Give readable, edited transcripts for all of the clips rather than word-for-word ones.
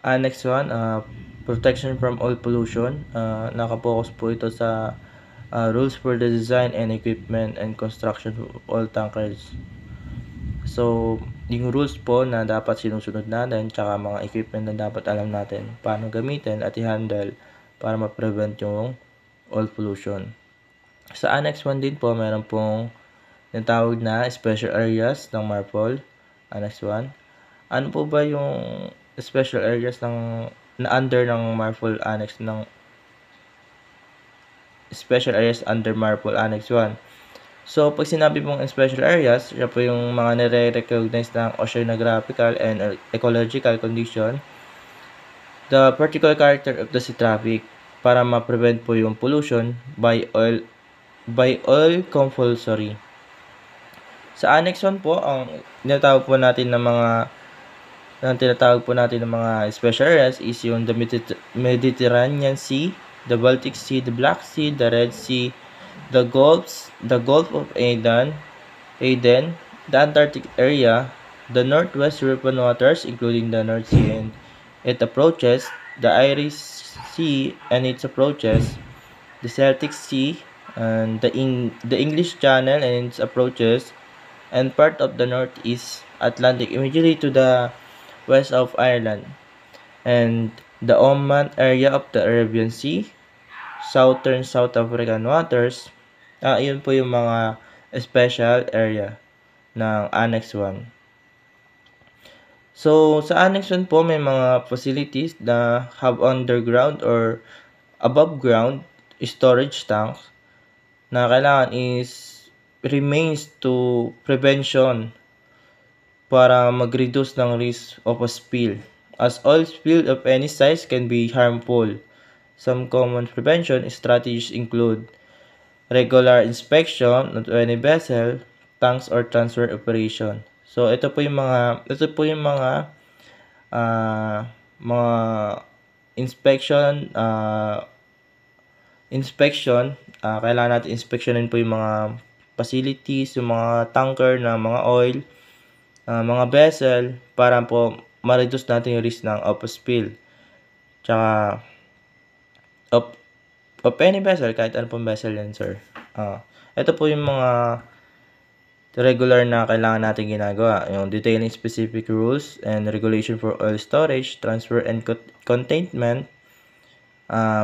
Annex 1, protection from oil pollution. Nakapokus po ito sa rules for the design and equipment and construction of oil tankers. So, yung rules po na dapat sinusunod natin, tsaka mga equipment na dapat alam natin paano gamitin at i-handle para ma-prevent yung oil pollution. Sa Annex 1 din po, meron pong tinatawag na special areas ng MARPOL, Annex 1. Ano po ba yung special areas na under ng MARPOL Annex ng special areas under MARPOL Annex 1? So, pag sinabi pong special areas, siya po yung mga nire-recognize ng oceanographical and ecological condition, the particular character of the sea traffic, para ma-prevent po yung pollution by oil compulsory. Sa Annex 1 po, ang tinatawag po natin ng mga special areas is yung the Mediterranean Sea, the Baltic Sea, the Black Sea, the Red Sea, the Gulf of Aden, the Antarctic area, the Northwest European waters, including the North Sea and its approaches, the Irish Sea and its approaches, the Celtic Sea, and the English Channel and its approaches, and part of the Northeast Atlantic immediately to the west of Ireland, and the Oman area of the Arabian Sea, southern South African waters. Yun po yung mga special area ng Annex 1. So, sa Annex 1 po, may mga facilities na have underground or above ground storage tanks na kailangan is remains to prevention para mag-reduce ng risk of a spill, as oil spill of any size can be harmful. Some common prevention strategies include regular inspection of any vessel, tanks or transfer operation. So ito po yung mga inspection kailangan natin inspeksyonin po yung mga facilities, yung mga tanker na mga oil, mga vessel para po ma-reduce natin yung risk ng of spill. Tsaka of any vessel, kahit ano pong vessel yan, sir. Ito po yung mga regular na kailangan natin ginagawa. Yung detailing specific rules and regulation for oil storage, transfer and containment,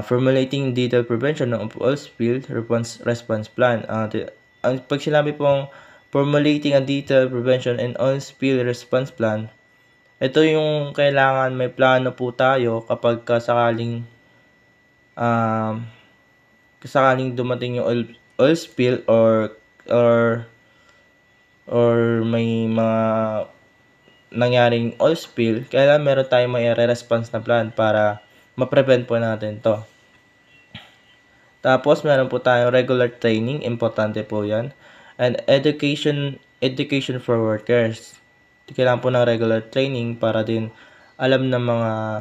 formulating detailed prevention of oil spill response plan. Pag sinabi pong formulating a detailed prevention and oil spill response plan, ito yung kailangan may plano po tayo kapag sakaling dumating yung oil spill or may mga nangyaring oil spill, kailangan meron tayong may response na plan para ma-prevent po natin to. Tapos meron po tayong regular training, importante po yan, and education for workers. Kailangan po ng regular training para din alam ng mga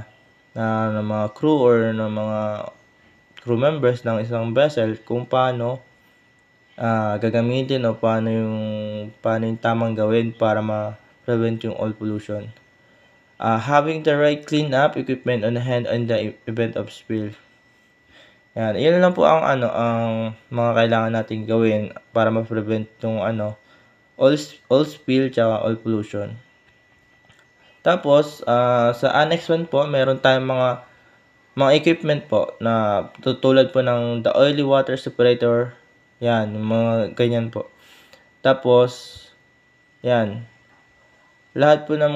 crew or ng mga crew members ng isang vessel kung paano gagamitin o paano yung tamang gawin para ma-prevent yung oil pollution. Having the right clean-up equipment on hand in the event of spill. Yan, yun lang po ang mga kailangan nating gawin para ma-prevent yung oil spill tsaka oil pollution. Tapos, sa Annex 1 po, meron tayong mga equipment po na tutulad po ng the oily water separator. Yan, mga ganyan po. Tapos, yan. Lahat po ng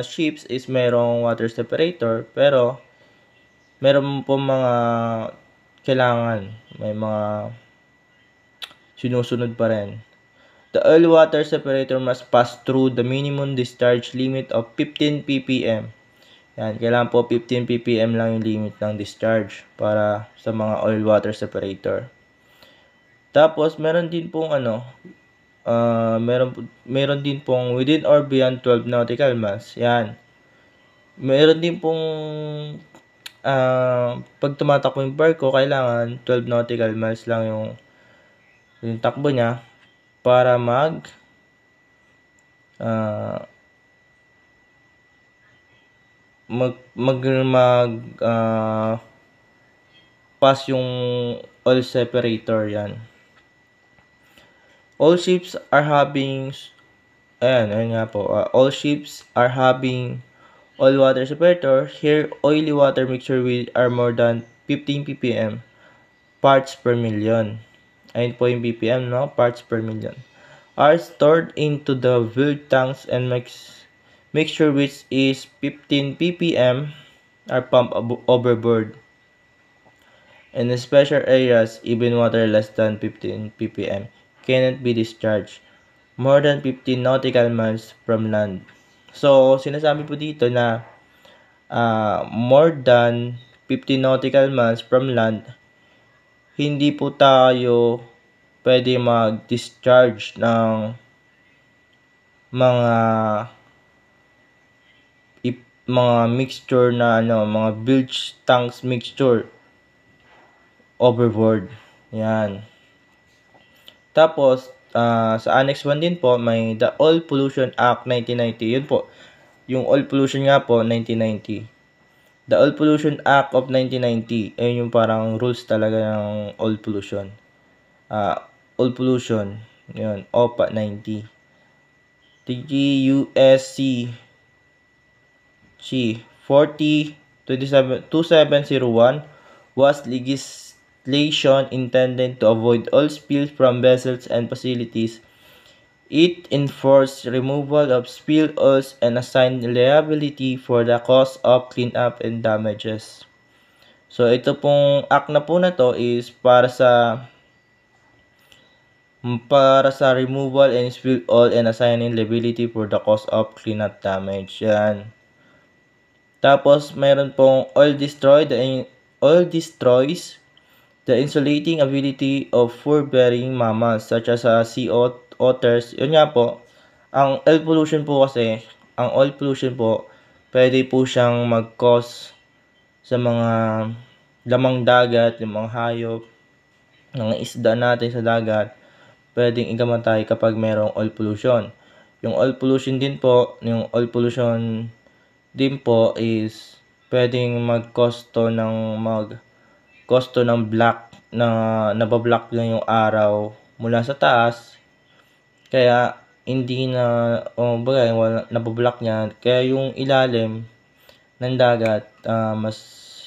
ships is merong water separator, pero meron po mga kailangan. May mga sinusunod pa rin. The oil water separator must pass through the minimum discharge limit of 15 ppm. Yan, kailangan po 15 ppm lang yung limit ng discharge para sa mga oil water separator. Tapos meron din pong meron din pong within or beyond 12 nautical miles. Yan. Meron din pong pag tumatakbo yung barko, kailangan 12 nautical miles lang yung takbo niya para pass yung oil separator yan. All ships are having ayan nga po. All ships are having oil water separator. Here, oily water mixture with are more than 15 ppm parts per million. Ayun po yung ppm, no? Parts per million. Are stored into the filled tanks and mixture which is 15 ppm are pumped overboard. In the special areas, even water less than 15 ppm cannot be discharged more than 15 nautical miles from land. So, sinasabi po dito na more than 15 nautical miles from land, hindi po tayo pwede mag-discharge ng mga mixture na mga bilge tanks mixture overboard. Yan. Tapos, sa Annex 1 din po, may the Oil Pollution Act 1990. Yun po. Yung oil pollution nga po, 1990. The Oil Pollution Act of 1990. Ayun yung parang rules talaga ng oil pollution. Oil pollution. Yun. OPA 90. TGUSC 2701 was legislation intended to avoid oil spills from vessels and facilities. It enforced removal of spilled oils and assigned liability for the cost of cleanup and damages. So, ito pong act na po na to is para sa removal and spilled oil and assigning liability for the cost of cleanup damage. Yan. Tapos, mayroon pong oil destroys the insulating ability of fur-bearing mammals such as sea otters. Yun nga po, ang oil pollution po, pwede po siyang mag-cause sa mga lamang dagat, yung mga hayop, mga isda natin sa dagat, pwedeng ikamatay kapag merong oil pollution. Yung oil pollution din po is pwedeng mag-kosto ng black na nabablock lang yung araw mula sa taas. Kaya hindi na wala nabablock niya. Kaya yung ilalim ng dagat mas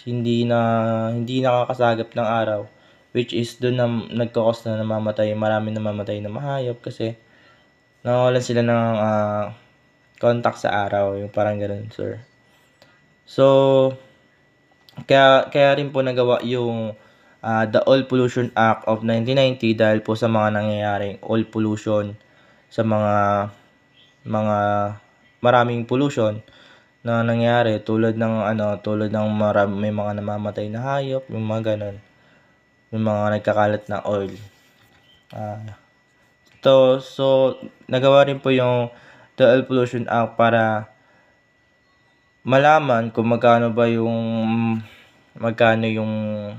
hindi nakakasagap ng araw, which is doon na nagko-cause na maraming namamatay na mahayop kasi nawawalan sila ng contact sa araw, yung parang ganoon, sir. So, kaya rin po nagawa yung the Oil Pollution Act of 1990 dahil po sa mga nangyayaring oil pollution sa mga maraming pollution na nangyayari tulad ng may mga namamatay na hayop, yung mga ganun, yung mga nagkakalat na oil. So nagawa rin po yung the Oil Pollution Act para malaman kung magkano yung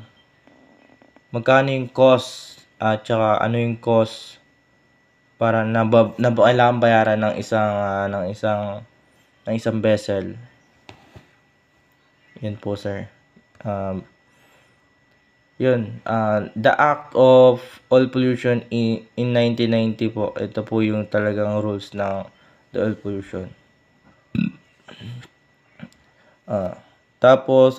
cost at saka ano yung cost para kailangan bayaran ng isang vessel. Yun po, sir. The Act of Oil Pollution in 1990 po. Ito po yung talagang rules ng the oil pollution. Tapos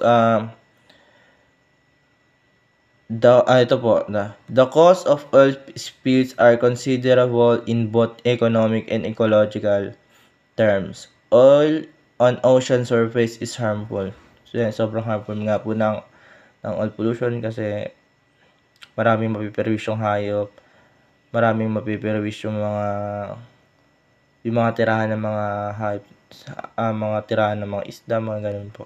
the cost of oil spills are considerable in both economic and ecological terms. Oil on ocean surface is harmful. So yan, sobrang harmful nga po ng oil pollution kasi maraming mapiperwisyong hayop, maraming mapiperwisyong yung mga tirahan ng mga hayop, mga tirahan ng mga isda, mga ganun po.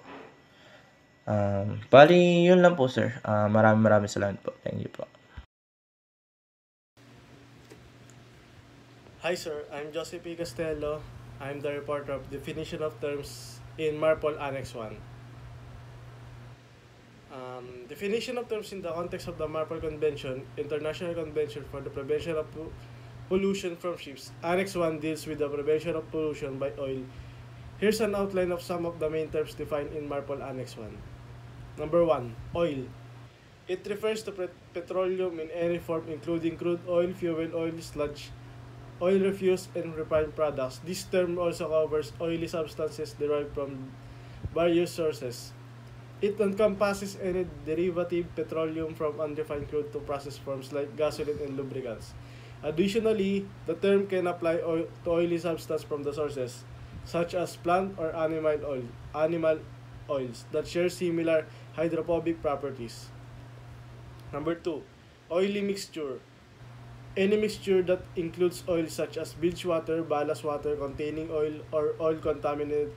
Bali, yun lang po, sir. Maraming salamat po. Thank you po. Hi, sir. I'm Joseph P. Castello. I'm the reporter of Definition of Terms in MARPOL Annex 1. Definition of terms in the context of the MARPOL Convention, International Convention for the Prevention of Pollution from Ships. Annex 1 deals with the prevention of pollution by oil Here's an outline of some of the main terms defined in MARPOL Annex 1. Number 1. Oil. It refers to petroleum in any form including crude oil, fuel oil, sludge, oil refuse, and refined products. This term also covers oily substances derived from various sources. It encompasses any derivative petroleum from unrefined crude to processed forms like gasoline and lubricants. Additionally, the term can apply to oily substance from the sources, such as plant or animal oils that share similar hydrophobic properties. Number 2. Oily mixture. Any mixture that includes oil such as bilge water, ballast water containing oil, or oil contaminated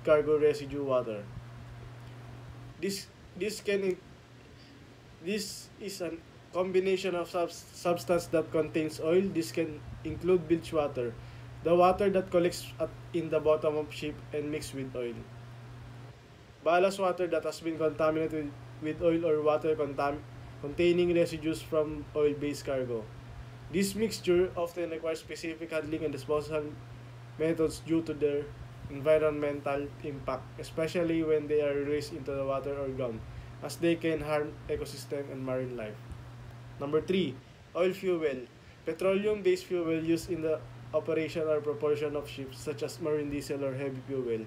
cargo residue water. This this can this is a combination of substance that contains oil. This can include bilge water, the water that collects in the bottom of ship and mixed with oil. Ballast water that has been contaminated with oil or water containing residues from oil-based cargo. This mixture often requires specific handling and disposal methods due to their environmental impact, especially when they are released into the water or ground, as they can harm ecosystem and marine life. Number 3. Oil fuel. Petroleum-based fuel used in the operation or propulsion of ships such as marine diesel or heavy fuel.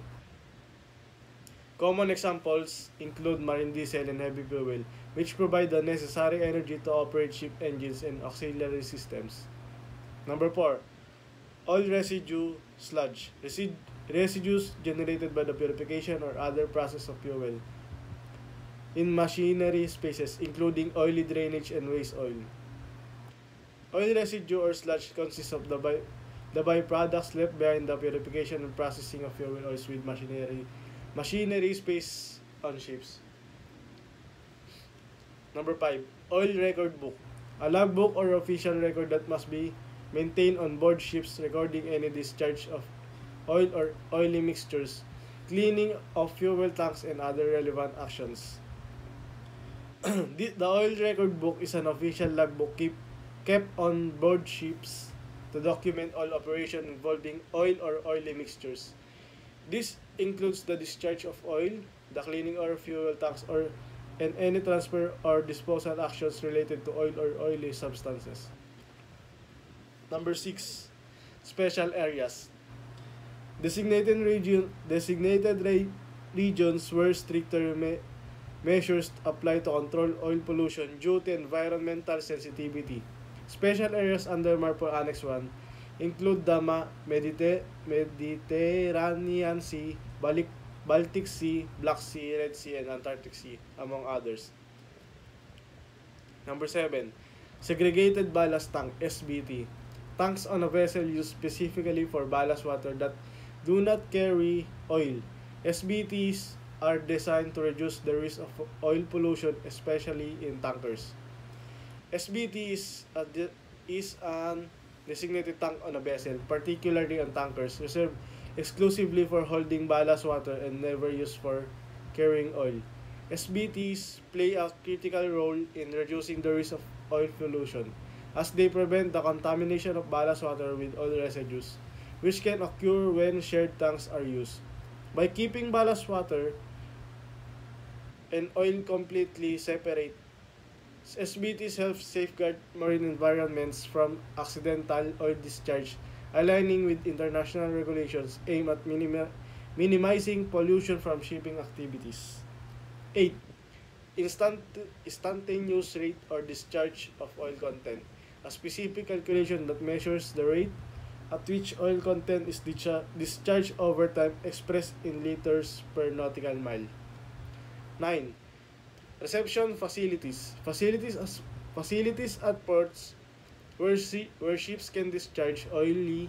Common examples include marine diesel and heavy fuel, which provide the necessary energy to operate ship engines and auxiliary systems. Number 4. Oil residue sludge. Residues generated by the purification or other process of fuel in machinery spaces, including oily drainage and waste oil. Oil residue or sludge consists of the byproducts left behind the purification and processing of fuel oils with machinery space on ships. Number 5. Oil record book. A logbook or official record that must be maintained on board ships recording any discharge of oil or oily mixtures, cleaning of fuel tanks, and other relevant actions. The oil record book is an official logbook kept on board ships to document all operations involving oil or oily mixtures. This includes the discharge of oil, the cleaning of fuel tanks, and any transfer or disposal actions related to oil or oily substances. Number 6. Special areas. Designated regions where stricter measures apply to control oil pollution due to environmental sensitivity. Special areas under MARPOL Annex 1 include the Mediterranean Sea, Baltic Sea, Black Sea, Red Sea, and Antarctic Sea, among others. Number 7. Segregated ballast tank, SBT. Tanks on a vessel used specifically for ballast water that do not carry oil. SBTs are designed to reduce the risk of oil pollution, especially in tankers. SBT is an designated tank on a vessel, particularly on tankers, reserved exclusively for holding ballast water and never used for carrying oil. SBTs play a critical role in reducing the risk of oil pollution, as they prevent the contamination of ballast water with oil residues, which can occur when shared tanks are used. By keeping ballast water and oil completely separate, SBTs help safeguard marine environments from accidental oil discharge, aligning with international regulations aimed at minimizing pollution from shipping activities. 8. Instantaneous rate or discharge of oil content. A specific calculation that measures the rate at which oil content is discharged over time, expressed in liters per nautical mile. 9. Reception facilities. Facilities at ports where ships can discharge oily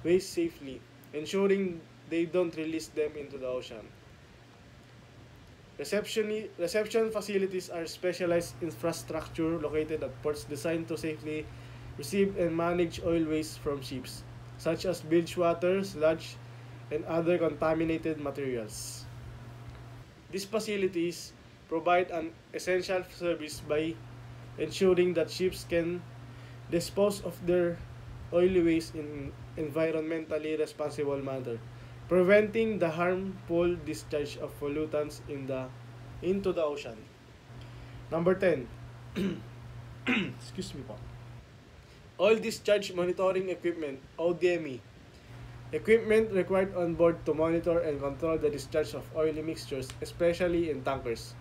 waste safely, ensuring they don't release them into the ocean. Reception facilities are specialized infrastructure located at ports designed to safely receive and manage oil waste from ships, such as bilge water, sludge, and other contaminated materials. These facilities provide an essential service by ensuring that ships can dispose of their oily waste in environmentally responsible manner, preventing the harmful discharge of pollutants into the ocean. Number 10. Excuse me po. Oil Discharge Monitoring Equipment, ODME. Equipment required on board to monitor and control the discharge of oily mixtures, especially in tankers.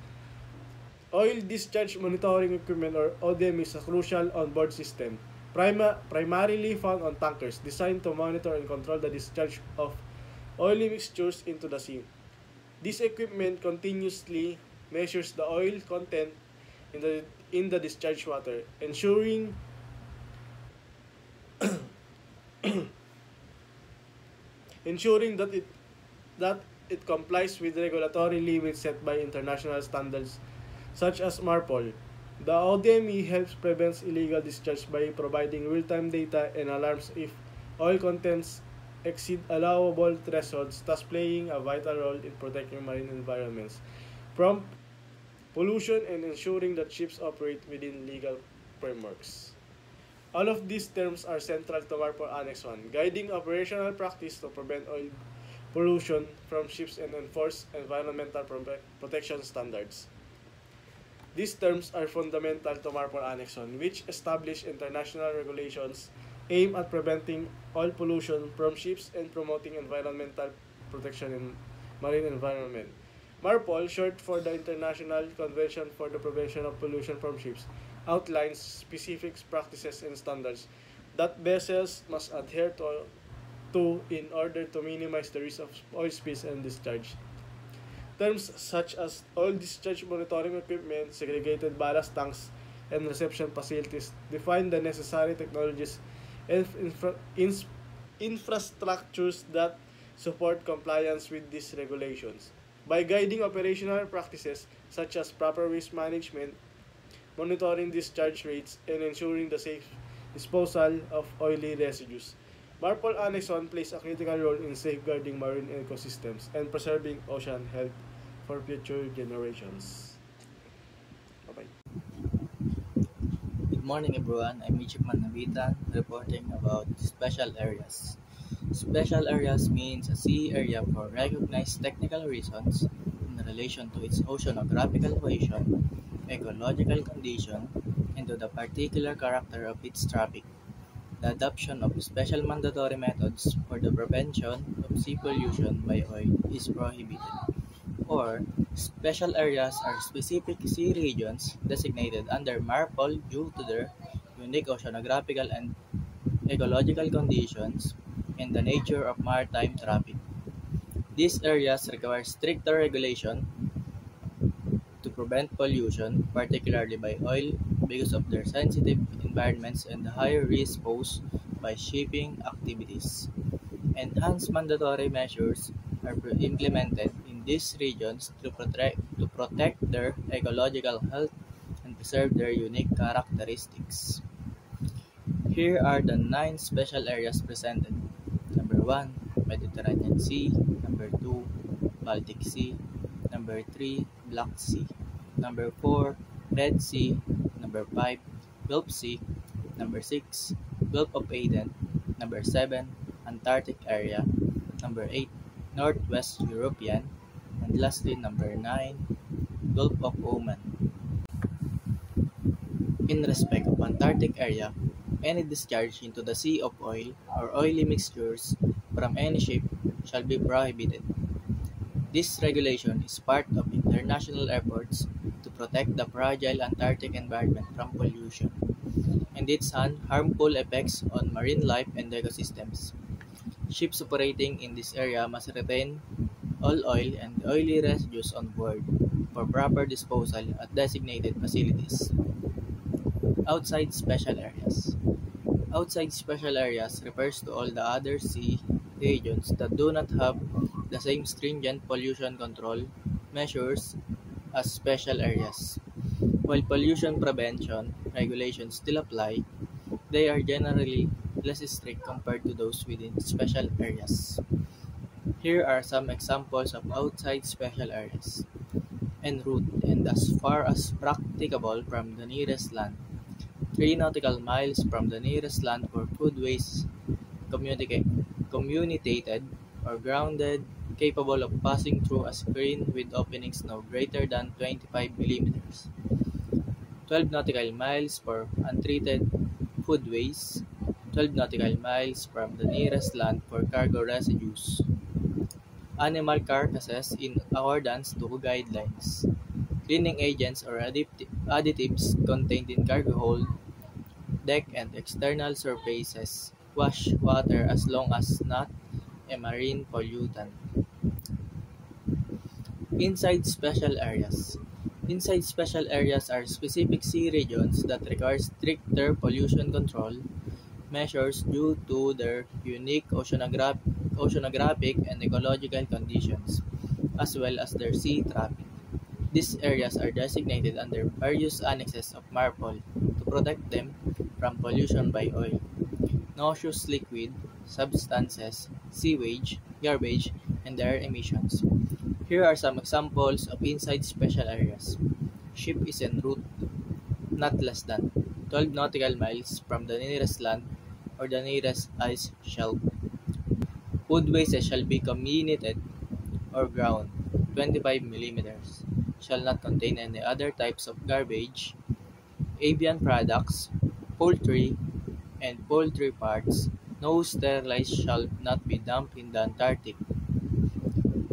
Oil Discharge Monitoring Equipment, or ODME, is a crucial onboard system, primarily found on tankers, designed to monitor and control the discharge of oily mixtures into the sea. This equipment continuously measures the oil content in the discharge water, ensuring that it complies with regulatory limits set by international standards such as MARPOL. The ODME helps prevent illegal discharge by providing real-time data and alarms if oil contents exceed allowable thresholds, thus playing a vital role in protecting marine environments from pollution and ensuring that ships operate within legal frameworks. All of these terms are central to MARPOL Annex 1, guiding operational practice to prevent oil pollution from ships and enforce environmental protection standards. These terms are fundamental to MARPOL Annex 1, which establish international regulations aimed at preventing oil pollution from ships and promoting environmental protection in marine environment. MARPOL, short for the International Convention for the Prevention of Pollution from Ships, outlines specific practices and standards that vessels must adhere to in order to minimize the risk of oil spills and discharge. Terms such as oil discharge monitoring equipment, segregated ballast tanks, and reception facilities define the necessary technologies and infrastructures that support compliance with these regulations. By guiding operational practices such as proper waste management, monitoring discharge rates, and ensuring the safe disposal of oily residues, MARPOL Annex 1 plays a critical role in safeguarding marine ecosystems and preserving ocean health for future generations. Bye-bye. Good morning everyone, I'm Midshipman Navitan reporting about special areas. Special areas means a sea area for recognized technical reasons in relation to its oceanographical position, ecological condition, and to the particular character of its traffic. The adoption of special mandatory methods for the prevention of sea pollution by oil is prohibited. Or, special areas are specific sea regions designated under MARPOL due to their unique oceanographical and ecological conditions and the nature of maritime traffic. These areas require stricter regulation to prevent pollution, particularly by oil, because of their sensitive environments and the higher risk posed by shipping activities. Enhanced mandatory measures are implemented in these regions to protect their ecological health and preserve their unique characteristics. Here are the 9 special areas presented. Number 1, Mediterranean Sea. Number 2, Baltic Sea. Number 3, Black Sea. Number 4, Red Sea. Number 5, Gulf Sea. Number 6, Gulf of Aden. Number 7, Antarctic area. Number 8, Northwest European. And lastly, number 9, Gulf of Oman. In respect of Antarctic area, any discharge into the sea of oil or oily mixtures from any ship shall be prohibited. This regulation is part of international efforts to protect the fragile Antarctic environment from pollution and its harmful effects on marine life and ecosystems. Ships operating in this area must retain all oil and oily residues on board for proper disposal at designated facilities. Outside special areas. Outside special areas refers to all the other sea regions that do not have the same stringent pollution control measures as special areas. While pollution prevention regulations still apply, they are generally less strict compared to those within special areas. Here are some examples of outside special areas. En route and as far as practicable from the nearest land. 3 nautical miles from the nearest land for food waste communicated or grounded, capable of passing through a screen with openings no greater than 25 millimeters. 12 nautical miles for untreated foodways, 12 nautical miles from the nearest land for cargo residues. Animal carcasses in accordance to guidelines. Cleaning agents or additives contained in cargo hold, deck and external surfaces. Wash water as long as not a marine pollutant. Inside special areas. Inside special areas are specific sea regions that require stricter pollution control measures due to their unique oceanographic and ecological conditions, as well as their sea traffic. These areas are designated under various annexes of MARPOL to protect them from pollution by oil, noxious liquid, substances, sewage, garbage, and air emissions. Here are some examples of inside special areas. Ship is en route not less than 12 nautical miles from the nearest land or the nearest ice shelf. Foodways shall be comminuted or ground 25 millimeters. Shall not contain any other types of garbage, avian products, poultry, and poultry parts. No sterilized shall not be dumped in the Antarctic.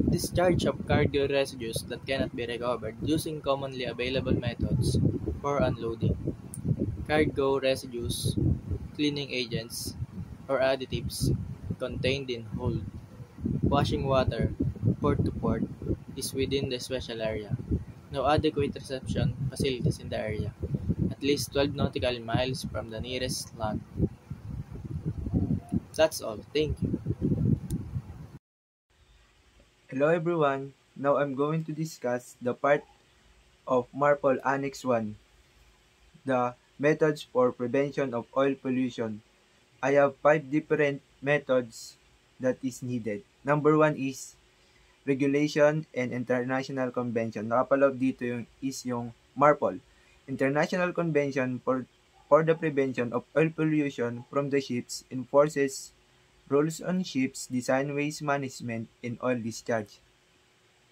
Discharge of cargo residues that cannot be recovered using commonly available methods for unloading. Cargo residues, cleaning agents, or additives contained in hold. Washing water, port to port, is within the special area. No adequate reception facilities in the area. At least 12 nautical miles from the nearest land. That's all. Thank you. Hello everyone, now I'm going to discuss the part of MARPOL Annex 1, the methods for prevention of oil pollution. I have 5 different methods that is needed. Number 1 is regulation and international convention. Nakapaloob dito yung MARPOL, International Convention for the Prevention of Oil Pollution from the Ships, enforces rules on ships, design waste management, and oil discharge.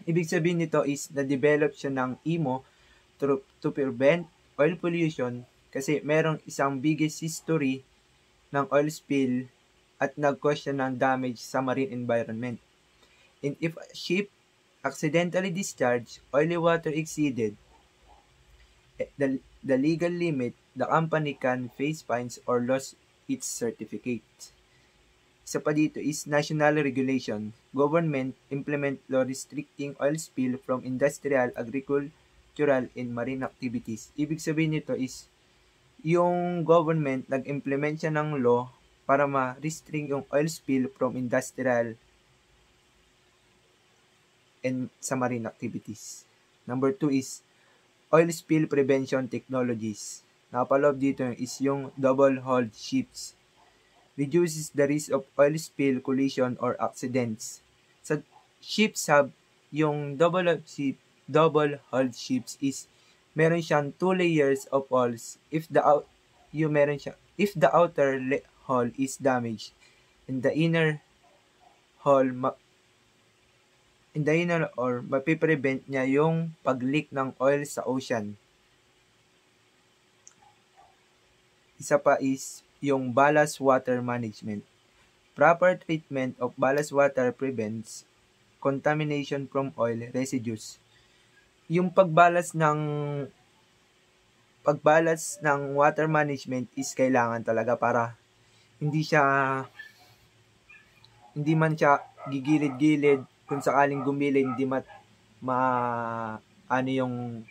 Ibig sabihin nito is na-develop siya ng IMO to prevent oil pollution kasi merong isang biggest history ng oil spill at nag-cause siya ng damage sa marine environment. And if a ship accidentally discharged oily water exceeded the legal limit, the company can face fines or lose its certificate. Isa pa dito is national regulation. Government implement law restricting oil spill from industrial, agricultural, and marine activities. Ibig sabihin nito is yung government nag-implement siya ng law para ma-restrict yung oil spill from industrial and sa marine activities. Number 2 is oil spill prevention technologies. Nakapaloob dito is yung double-hulled ships. Reduces the risk of oil spill, collision, or accidents. Sa ships have yung double-hulled ships is meron siyang 2 layers of hulls. If the outer hull is damaged and the inner hull mapiprevent niya yung pag-leak ng oil sa ocean. Isa pa is yung ballast water management. Proper treatment of ballast water prevents contamination from oil residues. Yung pagbalas ng water management is kailangan talaga para hindi man siya gigilid-gilid kung sakaling gumilid, hindi yung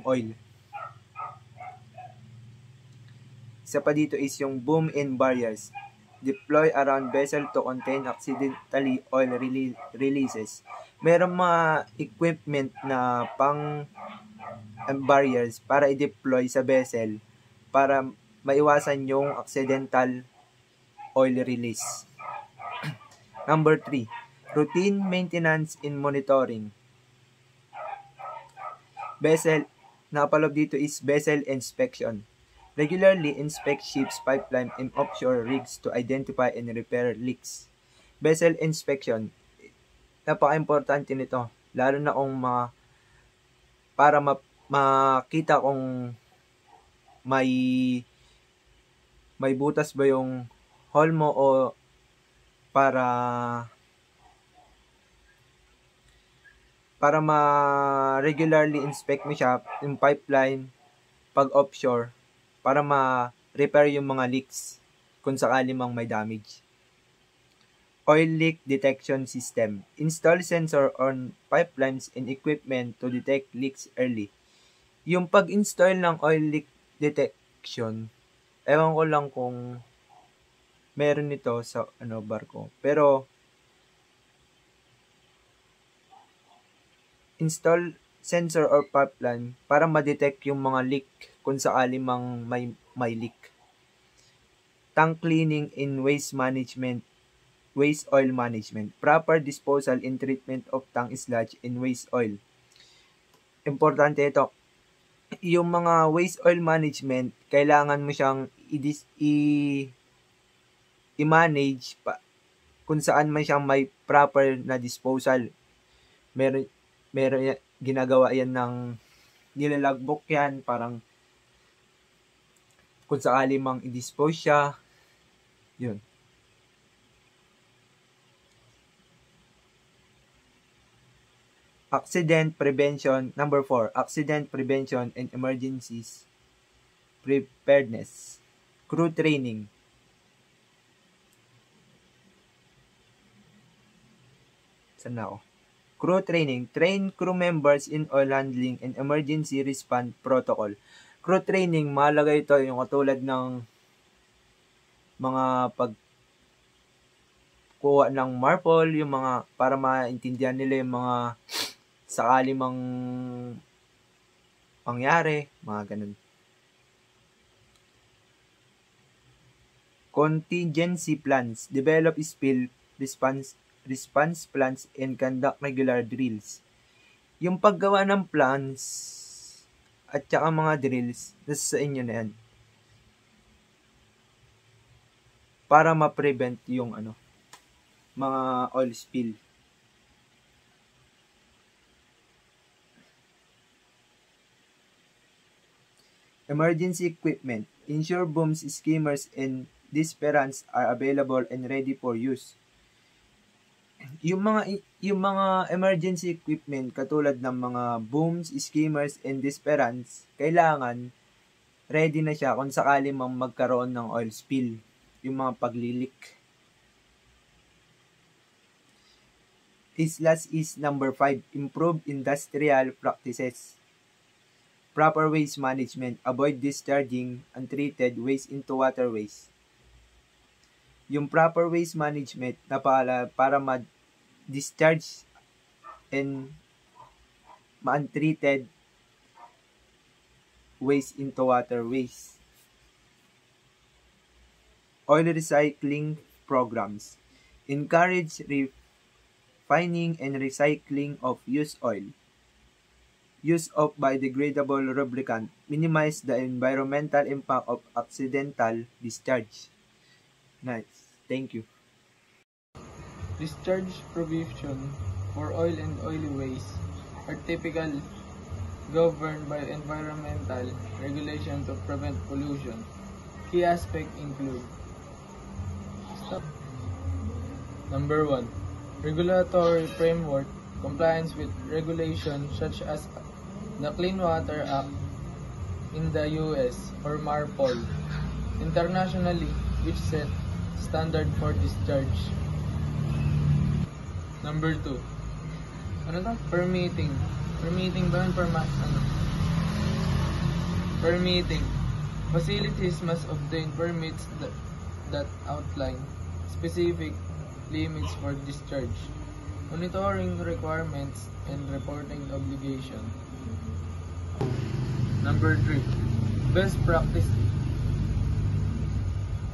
oil. Isa pa dito is yung boom and barriers. Deploy around vessel to contain accidentally oil releases. Merong mga equipment na pang barriers para i-deploy sa vessel para maiwasan yung accidental oil release. Number 3, routine maintenance and monitoring. Nakapaloob dito is vessel inspection. Regularly inspect ships, pipeline, and offshore rigs to identify and repair leaks. Vessel inspection. Napaka-importante nito. Lalo na kung para makita kung may butas ba yung hull mo o para regularly inspect mo siya, yung pipeline, pag offshore, para ma-repair yung mga leaks kung sakali mang may damage. Oil leak detection system. Install sensor on pipelines and equipment to detect leaks early. Yung pag-install ng oil leak detection, ewan ko lang kung meron nito sa barko. Pero install sensor or pipeline para ma-detect yung mga leak kung sakali mang may leak. Tank cleaning in waste oil management. Proper disposal and treatment of tank sludge and waste oil. Importante ito. Yung mga waste oil management, kailangan mo siyang i-manage kung saan man siyang may proper na disposal. Meron ginagawa yan ng nilalagbook yan, parang kung sakali mang i-dispose siya, yun. Accident prevention. Number 4, accident prevention and emergencies preparedness. Crew training. Saan na ako? Crew training. Train crew members in oil handling and emergency response protocol. Crew training, mahalaga ito yung katulad ng mga pagkuha ng marpol, yung mga para maintindihan nila yung mga sakali mang pangyari, mga ganun. Contingency plans. Develop spill response plans and conduct regular drills. Yung paggawa ng plans at saka mga drills, nasa sa inyo na yan. Para ma-prevent yung mga oil spill. Emergency equipment. Ensure booms, skimmers, and disperants are available and ready for use. Yung mga emergency equipment katulad ng mga booms, skimmers, and disperants, kailangan ready na siya kung sakali mang magkaroon ng oil spill, yung mga paglilik. Last is number 5, improve industrial practices. Proper waste management, avoid discharging untreated waste into waterways. Yung proper waste management na para ma-discharge and ma-untreated waste into waterways. Oil recycling programs. Encourage refining and recycling of used oil. Use of biodegradable lubricant. Minimize the environmental impact of accidental discharge. Nice. Thank you. Discharge provision for oil and oily waste are typically governed by environmental regulations to prevent pollution. Key aspects include Number 1. Regulatory framework. Compliance with regulations such as the Clean Water Act in the US or MARPOL. Internationally, which set standard for discharge. Number 2. Permitting. Permitting ba yun? Permitting. Facilities must obtain permits that outline specific limits for discharge, monitoring requirements, and reporting obligation. Number 3. Best practice.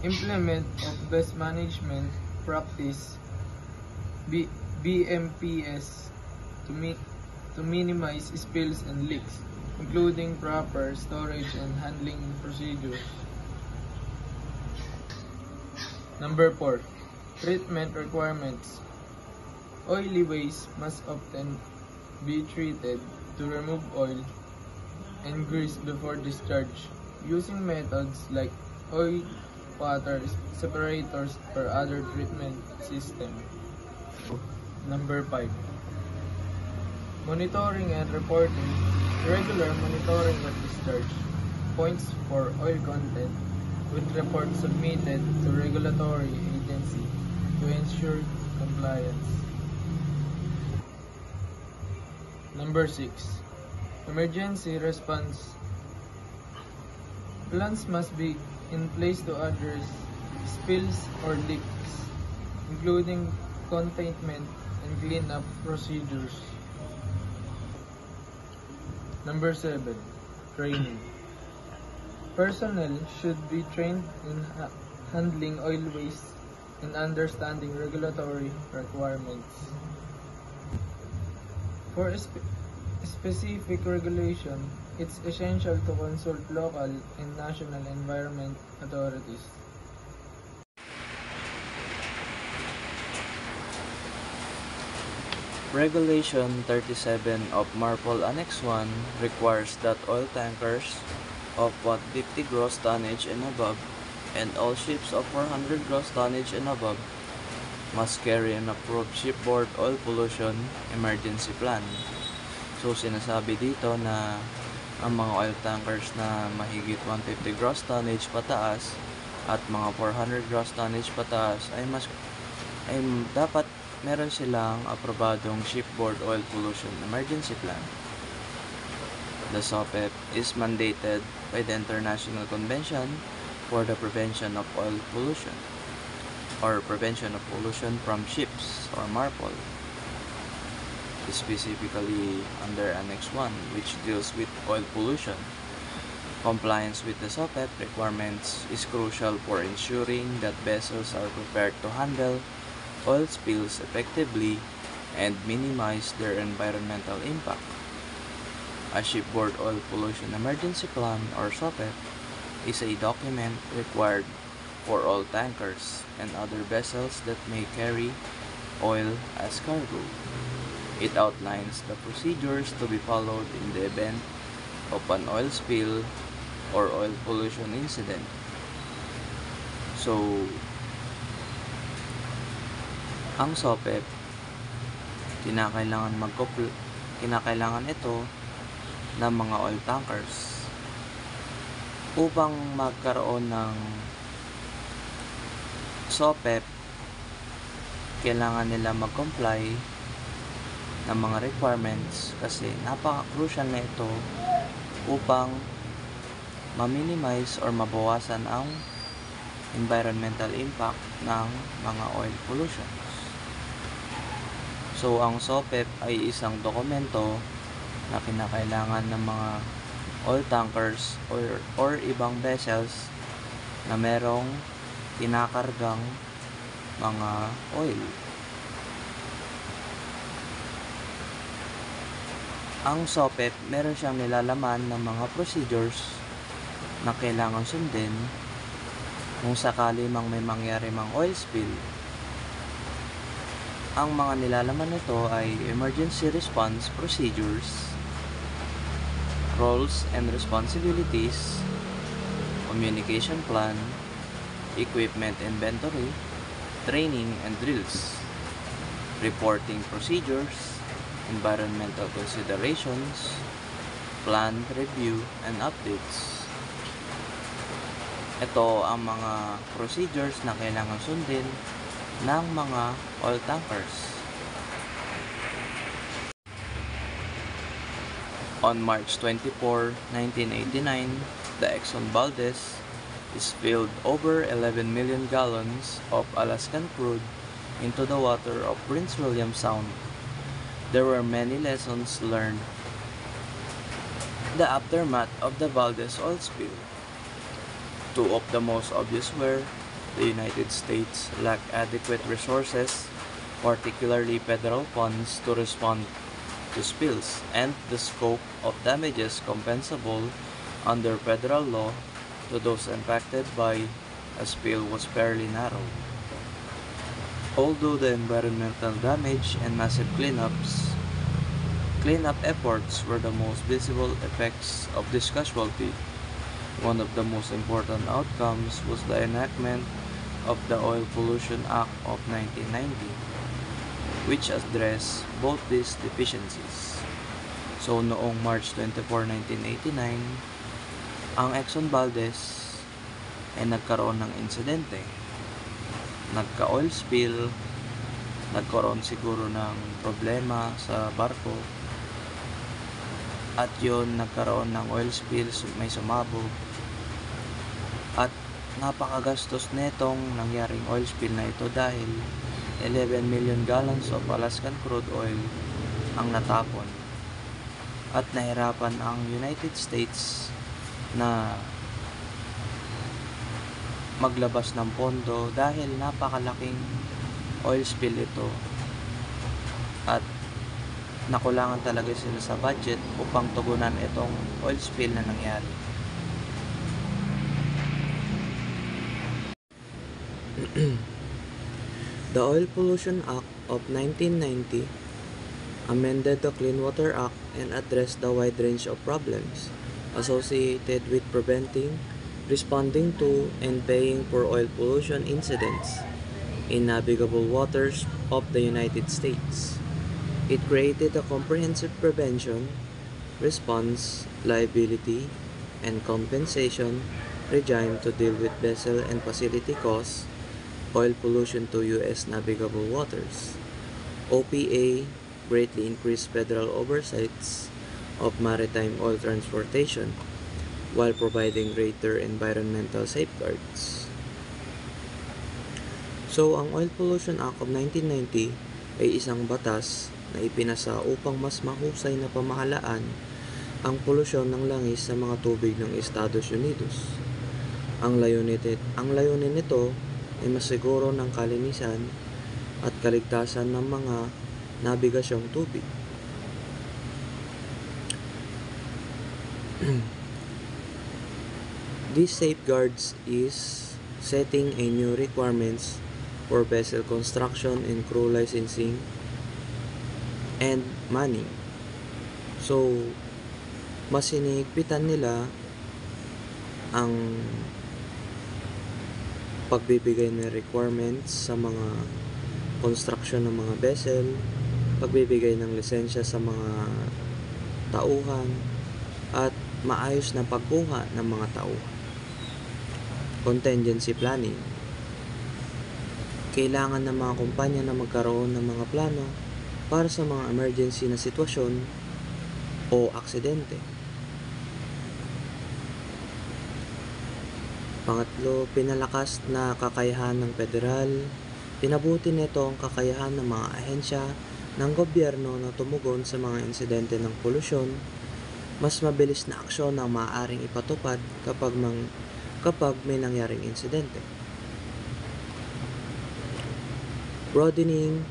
Implement of best management practice BMPS to minimize spills and leaks, including proper storage and handling procedures. Number 4. Treatment requirements. Oily waste must often be treated to remove oil and grease before discharge, using methods like oil water separators or other treatment system. Number 5. Monitoring and reporting. Regular monitoring of discharge points for oil content with reports submitted to regulatory agency to ensure compliance. Number 6. Emergency response. Plans must be in place to address spills or leaks, including containment and cleanup procedures. Number 7. Training. Personnel should be trained in handling oil waste and understanding regulatory requirements. For a specific regulation, it's essential to consult local and national environment authorities. Regulation 37 of MARPOL Annex 1 requires that oil tankers of 150 gross tonnage and above and all ships of 400 gross tonnage and above must carry an approved shipboard oil pollution emergency plan. So sinasabi dito na ang mga oil tankers na mahigit 150 gross tonnage pataas at mga 400 gross tonnage pataas ay dapat meron silang aprobadong shipboard oil pollution emergency plan. The SOPEP is mandated by the International Convention for the Prevention of Oil Pollution or Prevention of Pollution from Ships or MARPOL, specifically under Annex 1, which deals with oil pollution. Compliance with the SOPEP requirements is crucial for ensuring that vessels are prepared to handle oil spills effectively and minimize their environmental impact. A shipboard oil pollution emergency plan or SOPEP is a document required for all tankers and other vessels that may carry oil as cargo. It outlines the procedures to be followed in the event of an oil spill or oil pollution incident. So, ang SOPEP, kinakailangan ito ng mga oil tankers upang magkaroon ng SOPEP. Kailangan nila mag-comply ng mga requirements kasi napaka-crucial na ito upang ma-minimize or mabawasan ang environmental impact ng mga oil pollution. So, ang SOPEP ay isang dokumento na kinakailangan ng mga oil tankers or ibang vessels na merong kinakargang mga oil. Ang SOPEP, meron siyang nilalaman ng mga procedures na kailangan sundin kung sakali mang may mangyari mang oil spill. Ang mga nilalaman nito ay emergency response procedures, roles and responsibilities, communication plan, equipment inventory, training and drills, reporting procedures, environmental considerations, plan review and updates. Ito ang mga procedures na kailangan sundin ng mga oil tankers. On March 24, 1989, the Exxon Valdez spilled over 11 million gallons of Alaskan crude into the water of Prince William Sound. There were many lessons learned. The aftermath of the Valdez oil spill. Two of the most obvious were the United States lacked adequate resources, particularly federal funds, to respond to spills, and the scope of damages compensable under federal law to those impacted by a spill was fairly narrow. Although the environmental damage and massive cleanup efforts were the most visible effects of this casualty, one of the most important outcomes was the enactment of the Oil Pollution Act of 1990, which addressed both these deficiencies. So noong March 24, 1989, ang Exxon Valdez ay nagkaroon ng insidente. Nagka-oil spill, nagkaroon siguro ng problema sa barko, at yun, nagkaroon ng oil spill, may sumabog, at napakagastos netong nangyaring oil spill na ito dahil 11 million gallons of Alaskan crude oil ang natapon, at nahirapan ang United States na maglabas ng pondo dahil napakalaking oil spill ito, at nakulangan talaga sila sa budget upang tugunan itong oil spill na nangyari. The Oil Pollution Act of 1990 amended the Clean Water Act and addressed the wide range of problems associated with preventing, responding to, and paying for oil pollution incidents in navigable waters of the United States. It created a comprehensive prevention, response, liability, and compensation regime to deal with vessel and facility costs oil pollution to U.S. navigable waters. OPA greatly increased federal oversights of maritime oil transportation while providing greater environmental safeguards. So, ang Oil Pollution Act of 1990 ay isang batas na ipinasa upang mas mahusay na pamahalaan ang polusyon ng langis sa mga tubig ng Estados Unidos. Ang layunin nito ay masiguro ng kalinisan at kaligtasan ng mga nabigasyong tubig. These safeguards is setting a new requirements for vessel construction and crew licensing and manning. So, mas hinihigpitan nila ang pagbibigay ng requirements sa mga construction ng mga vessel, pagbibigay ng lisensya sa mga tauhan, at maayos na pagkuha ng mga tauhan. Contingency planning. Kailangan ng mga kumpanya na magkaroon ng mga plano para sa mga emergency na sitwasyon o aksidente. Pangatlo, pinalakas na kakayahan ng federal. Pinabuti nito ang kakayahan ng mga ahensya ng gobyerno na tumugon sa mga insidente ng polusyon. Mas mabilis na aksyon ang maaaring ipatupad kapag may nangyaring insidente. Broadening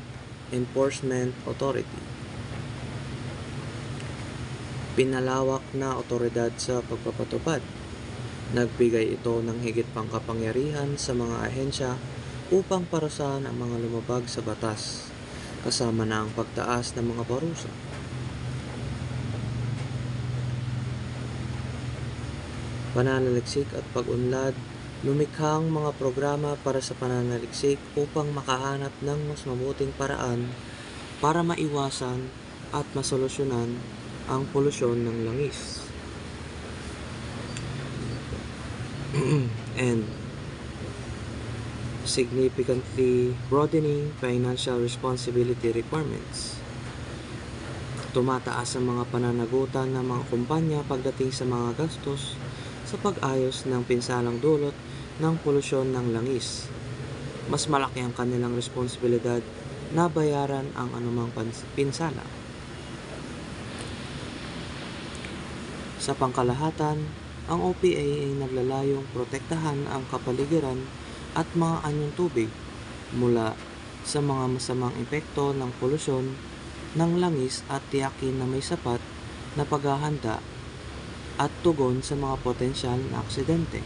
Enforcement Authority. Pinalawak na otoridad sa pagpapatupad. Nagbigay ito ng higit pang kapangyarihan sa mga ahensya upang parusahan ang mga lumabag sa batas, kasama na ang pagtaas ng mga parusa. Pananaliksik at pag-unlad. Lumikhang mga programa para sa pananaliksik upang makahanap ng mas mabuting paraan para maiwasan at masolusyonan ang polusyon ng langis. And significantly broadening financial responsibility requirements. Tumataas ang mga pananagutan ng mga kumpanya pagdating sa mga gastos sa pag-ayos ng pinsalang dulot ng polusyon ng langis. Mas malaki ang kanilang responsibilidad na bayaran ang anumang pinsala. Sa pangkalahatan, ang OPA ay naglalayong protektahan ang kapaligiran at mga anyong tubig mula sa mga masamang epekto ng polusyon ng langis at tiyakin na may sapat na paghahanda at tugon sa mga potensyal na aksidente.